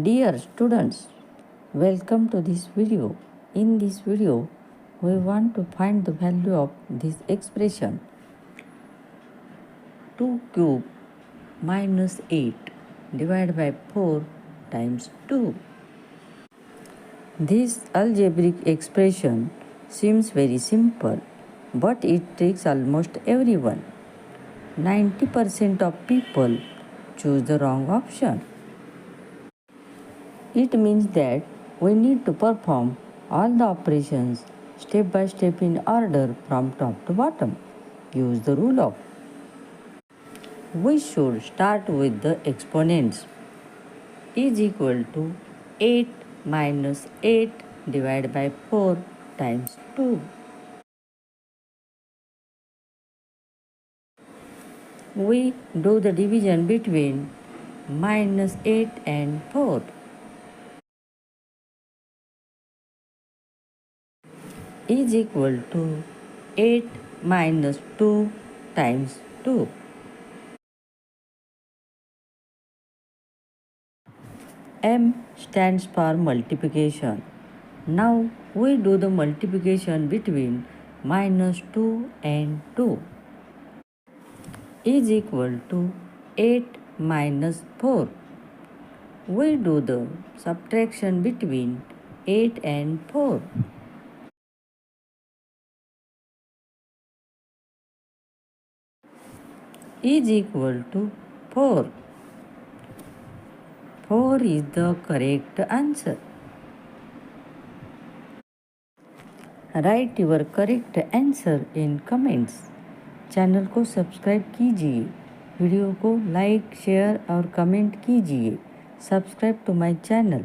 Dear students, welcome to this video. In this video, we want to find the value of this expression 2 cube minus 8 divided by 4 times 2. This algebraic expression seems very simple, but it tricks almost everyone. 90% of people choose the wrong option. It means that we need to perform all the operations step by step in order from top to bottom. Use the rule of. We should start with the exponents. Is equal to 8 minus 8 divided by 4 times 2. We do the division between minus 8 and 4. Is equal to 8 minus 2 times 2. M stands for multiplication. Now we do the multiplication between minus 2 and 2. Is equal to 8 minus 4. We do the subtraction between 8 and 4. Is equal to 4. 4 is the correct answer. Write your correct answer in comments. Channel को subscribe कीजिए, video को like share और comment कीजिए। Subscribe to my channel.